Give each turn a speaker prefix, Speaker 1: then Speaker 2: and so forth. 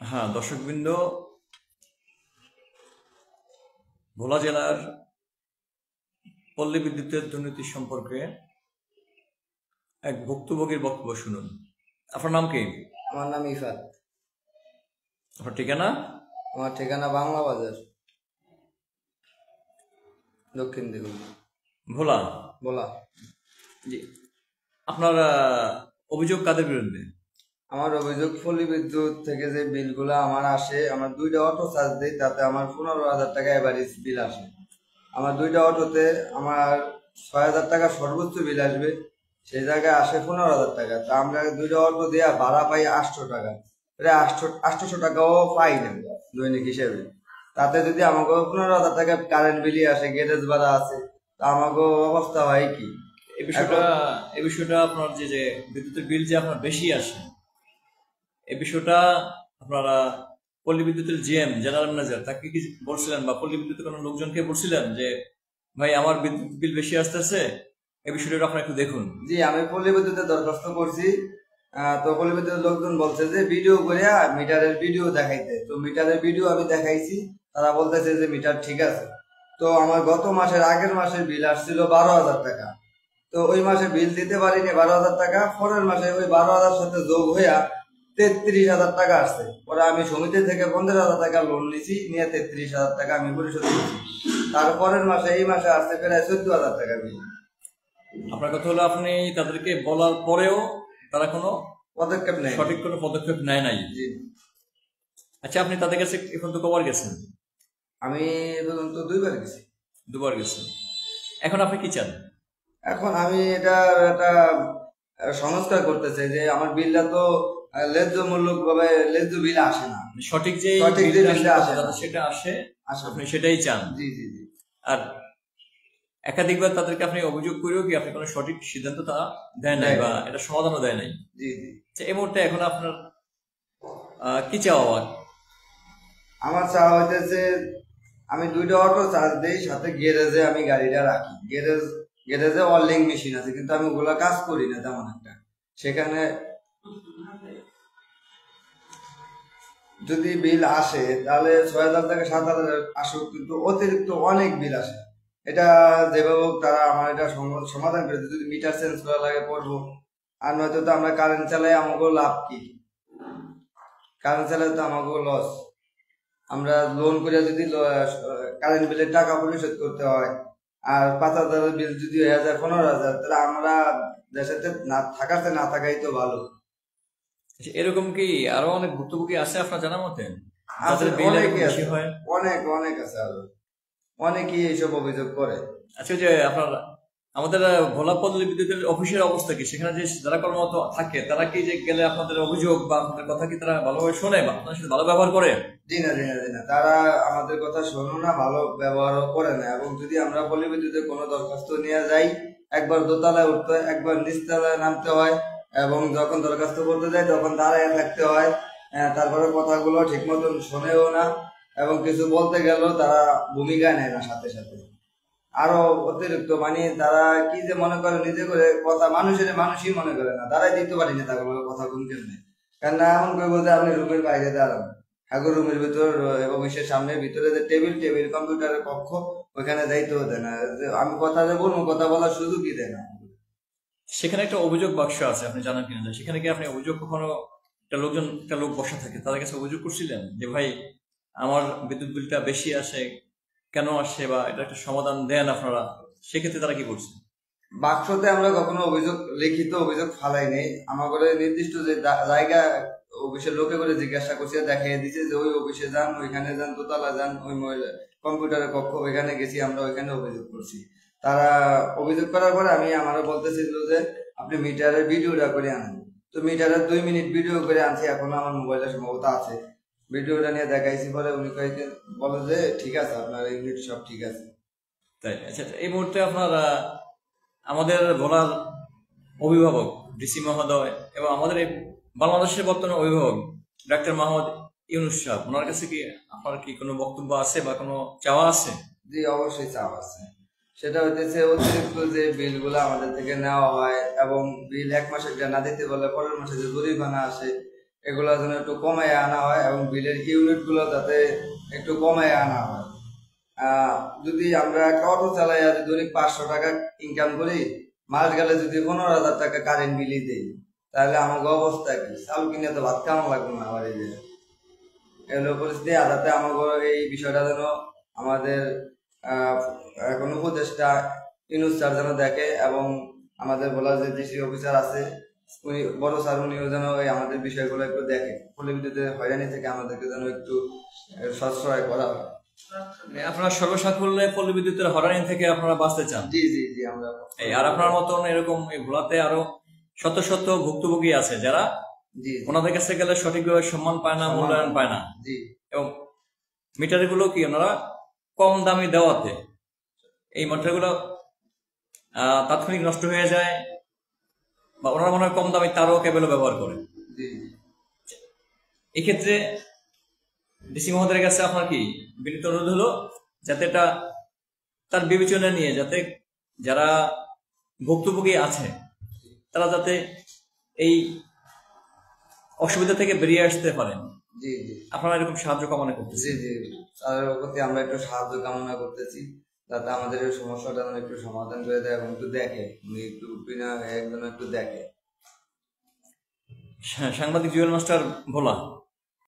Speaker 1: হ্যাঁ, দর্শকবৃন্দ, ভোলা জেলার পল্লী বিদ্যুতের দুর্নীতি সম্পর্কে এক ভুক্তভোগীর বক্তব্য শুনুন। আপনার নাম কি?
Speaker 2: আমার নাম ইফাত।
Speaker 1: আপনার ঠিকানা?
Speaker 2: আমার ঠিকানা বাংলা বাজার, দক্ষিণ দিগুল,
Speaker 1: ভোলা।
Speaker 2: বলা।
Speaker 1: জি, আপনার অভিযোগ কাদের বিরুদ্ধে?
Speaker 2: আমার অভিযোগ, পল্লী বিদ্যুৎ থেকে যে বিলগুলো আমার আসে, আমার 2টা অটো চার্জ দিই, তাতে আমার 15,000 টাকা এভারেজ বিল আসে। আমার 2টা অটোতে আমার 6,000 টাকা সর্বোচ্চ বিল আসবে, সেই জায়গায় আসে 15,000 টাকা। তা আমরা 2টা অটো দেওয়া ভাড়া পাই 800 টাকা, প্রায় 800 টাকাও পাই না দৈনিক হিসেবে। তাতে যদি আমাকে 15,000 টাকা কারেন্ট বিলই আসে, গ্যারেজ ভাড়া আছে, তা আমাকে অবস্থা হয় কি?
Speaker 1: এই বিষয়টা আপনার যে বিদ্যুতের বিল যে আপনার বেশি আসে, এই বিষয়টা আপনারা পল্লী বিদ্যুতের জিএম, জেনারেল ম্যানেজার, তাকে কি বলছিলেন বা পল্লী বিদ্যুতের কোনো লোকজনকে বলছিলেন যে ভাই আমার বিদ্যুৎ বিল বেশি আসতেছে, এই বিষয়টা আপনারা একটু দেখুন?
Speaker 2: জি, আমি পল্লী বিদ্যুতে দরখাস্ত করছি। তো পল্লী বিদ্যুতের লোকজন বলছে যে ভিডিও করে মিটারের ভিডিও দেখাইতে। তো মিটারের ভিডিও আমি দেখাইছি, তারা বলতেছে যে মিটার ঠিক আছে। তো আমার গত মাসের আগের মাসের বিল আসছিল 12,000 টাকা। তো ওই মাসে বিল দিতে পারিনি 12,000 টাকা। পরের মাসে ওই 12,000 সাথে যোগ হইয়া 33,000 টাকা আসছে। পরে আমি সমিতি থেকে 15,000 টাকা লোন নিছি, নিয়ে 33,000 টাকা আমি পরিশোধ করছি। তারপরের মাসে, এই মাসে আসছে প্রায় 14,000 টাকা বিল।
Speaker 1: আপনার কথা হলো, আপনি তাদেরকে বলার পরেও তারা কোনো
Speaker 2: পদক্ষেপ নেই,
Speaker 1: সঠিক কোনো পদক্ষেপ নেয় নাই। আচ্ছা, আপনি তাদের কাছে এখন তো কবার গেছেন?
Speaker 2: আমি পর্যন্ত 2বার গেছি।
Speaker 1: 2বার গেছেন। এখন আপনি কি চান?
Speaker 2: এখন আমি এটা একটা সংস্কার করতে চাই যে আমার বিলটা তো ন্যায্যমূলক ভাবে ন্যায্য বিল আসে না,
Speaker 1: সঠিক যে
Speaker 2: বিলটা আসে না,
Speaker 1: সেটা আসে,
Speaker 2: আসে
Speaker 1: আপনি সেটাই চান।
Speaker 2: জি জি জি।
Speaker 1: আর একাধিকবার তাদেরকে আপনি অভিযোগ করেও কি আপনি কোনো সঠিক সিদ্ধান্ত তারা দেয় নাই বা এটা সমাধানও দেয় নাই?
Speaker 2: জি জি।
Speaker 1: এই মুহূর্তে এখন আপনার কি চাওয়া?
Speaker 2: আমার চাওয়া হইতেছে, আমি 2টা অটো চার্জ দিই, সাথে গ্যারেজে আমি গাড়িটা রাখি। গ্যারেজে ওয়েল্ডিং মেশিন আছে, কিন্তু আমি ওগুলা কাজ করি না তেমন একটা। সেখানে যদি বিল আসে তাহলে 6,000 থেকে 7,000 আসুক, কিন্তু অতিরিক্ত অনেক বিল আসে। এটা যেভাবে হোক তারা আমার এটা সমাধান করে, যদি মিটার চেঞ্জ করা লাগে করবো। আর নয়তো তো আমরা কারেন্ট চালাই, আমাকে লাভ কি? কারেন্ট চালাই তো আমাকে লস। আমরা লোন করে যদি কারেন্ট বিলের টাকা পরিশোধ করতে হয়, আর 5,000 বিল যদি হয়ে যায় 15,000, তাহলে আমরা দেশেতে না থাকাতে না থাকাই তো ভালো।
Speaker 1: এরকম কি আরো অনেক ভুক্তভোগী আছে আপনার জানা মতে?
Speaker 2: অনেক অনেক আছে, আরো অনেকেই এইসব অভিযোগ করে।
Speaker 1: আচ্ছা, যে আপনার আমাদের ভোলা পল্লী বিদ্যুতের অফিসের অবস্থা কি? সেখানে যে যারা কর্মরত থাকে তারা কি যে গেলে আপনাদের অভিযোগ বা আপনাদের কথা কি তারা ভালোভাবে শোনে বা আপনার সাথে ভালো ব্যবহার করে?
Speaker 2: জি না, তারা আমাদের কথা শোনো না, ভালো ব্যবহারও করে না। এবং যদি আমরা পল্লী বিদ্যুতের কোনো দরখাস্ত নিয়ে যাই, একবার দোতলায় উঠতে হয়, একবার নিচতলায় নামতে হয়, এবং যখন দরখাস্ত করতে যাই তখন দাঁড়ায় থাকতে হয়। তারপরে কথাগুলো ঠিক মতন শোনেও না, এবং কিছু বলতে গেলেও তারা ভূমিকা নেয় না সাথে সাথে। আরো অতিরিক্ত মানে তারা কি যে মনে করে, নিজে করে কথা মানুষই মনে করে না। দাঁড়াই দিতে পারি না তাগুলো কথা কোন কেমনে। কেননা এমন করে বলতে আপনি রুমের বাইরে দাঁড়ান, ঠাকুর রুমের ভিতর অফিসের সামনে ভিতরে যে টেবিল কম্পিউটারের কক্ষ, ওইখানে যাইতেও দেয় না। আমি কথা যে বলবো, কথা বলার সুযোগই দেয় না।
Speaker 1: সেখানে একটা অভিযোগ বাক্স আছে, আপনি জানেন কিনা? সেখানে কি আপনি অভিযোগ কখনো একটা লোক বসা থাকে, তাদের কাছে অভিযোগ করছিলেন যে ভাই আমার বিদ্যুৎ বিলটা বেশি আসে, কেন আসে, বা এটা একটা সমাধান দেন আপনারা? সেক্ষেত্রে তারা কি করছে?
Speaker 2: বাক্সতে আমরা কখনো লিখিত অভিযোগ ফালাই নেই। আমাদের নির্দিষ্ট যে জায়গা, অফিসের লোকে করে জিজ্ঞাসা করছে, দেখাই দিচ্ছে যে ওই অফিসে যান, ওইখানে যান, দোতলা যান, ওই কম্পিউটারের কক্ষ, ওইখানে গেছি আমরা, ওইখানে অভিযোগ করছি। তারা অভিযোগ করার পরে আমারও বলতেছিল যে আপনি মিটারের ভিডিওটা করে আনেন। তো মিটারের 2 মিনিট ভিডিও করে আনছি, এখন আমার মোবাইলে সম্ভবত আছে। ভিডিওটা নিয়ে দেখাইছি, পরে উনি বলে যে ঠিক আছে, আপনার ইউনিট সব ঠিক আছে।
Speaker 1: তাই? আচ্ছা, এই মুহূর্তে আপনার আমাদের ভোলার অভিভাবক ডিসি মহোদয় এবং আমাদের এই বাংলাদেশের বর্তমান অভিভাবক ডাক্তার মোহাম্মদ ইউনুস সাহেব, ওনার কাছে কি আপনার কি কোনো বক্তব্য আছে বা কোনো চাওয়া আছে?
Speaker 2: জি, অবশ্যই চাওয়া আছে। সেটা হইতেছে অতিরিক্ত যে বিলগুলো আমাদের থেকে নেওয়া হয়, এবং বিল 1 মাসের না দিতে বলে পরের মাসে যে জরিমানা আসে, এগুলো যেন একটু কমায় আনা হয় এবং বিলের ইউনিট গুলো যাতে একটু কমায় আনা হয়। যদি আমরা একটা অটো চালাই আর দৈনিক 500 টাকা ইনকাম করি, মাস গেলে যদি 15,000 টাকা কারেন্ট বিলই দেই, তাহলে আমাকে অবস্থা কি? চাল কিনে তো ভাত খাওয়া লাগবে না আমার এই যে এগুলো পরিস্থিতি। যাতে আমাকে এই বিষয়টা যেন আমাদের এখন উপদেষ্টা ইউনুস স্যার যেন দেখে, এবং আমাদের বলা যে ডিসি অফিসার আছে উনি বড় স্যার উনিও যেন আমাদের বিষয়গুলো একটু দেখে, পল্লী বিদ্যুতের হয়রানি থেকে আমাদেরকে যেন একটু সশ্রয় করা হয়।
Speaker 1: আপনারা সর্বসাকুল্যে পল্লী বিদ্যুতের হয়রানি থেকে আপনারা বাঁচতে চান?
Speaker 2: জি জি জি, আমরা
Speaker 1: আর আপনার মতন এরকম এই ভোলাতে আরো শত শত ভুক্তভোগী আছে যারা
Speaker 2: জি
Speaker 1: ওনাদের কাছে গেলে সঠিকভাবে সম্মান পায় না, মূল্যায়ন পায় না।
Speaker 2: জি,
Speaker 1: এবং মিটারগুলো কি ওনারা কম দামি দেওয়াতে এই মিটারগুলো তাৎক্ষণিক নষ্ট হয়ে যায়, বা ওনারা মনে হয় কম দামি তারও কেবলও ব্যবহার করে।
Speaker 2: জি।
Speaker 1: এক্ষেত্রে ডিসি মহোদয়ের কাছে আপনার কি বিনীত অনুরোধ হলো, যাতে এটা তার বিবেচনা নিয়ে যাতে যারা ভুক্তভোগী আছে তারা যাতে এই অসুবিধা থেকে বেরিয়ে আসতে পারেন।
Speaker 2: জি জি,
Speaker 1: আপনারা এরকম সাহায্য কামনা করতেছি।
Speaker 2: জি জি, স্যারের প্রতি আমরা একটু সাহায্য কামনা করতেছি, যাতে আমাদের এই সমস্যাটা যেন একটু সমাধান করে দেয় এবং একটু দেখে, উনি একটু বিনা একজন একটু দেখে।
Speaker 1: সাংবাদিক জুয়েল মাস্টার ভোলা।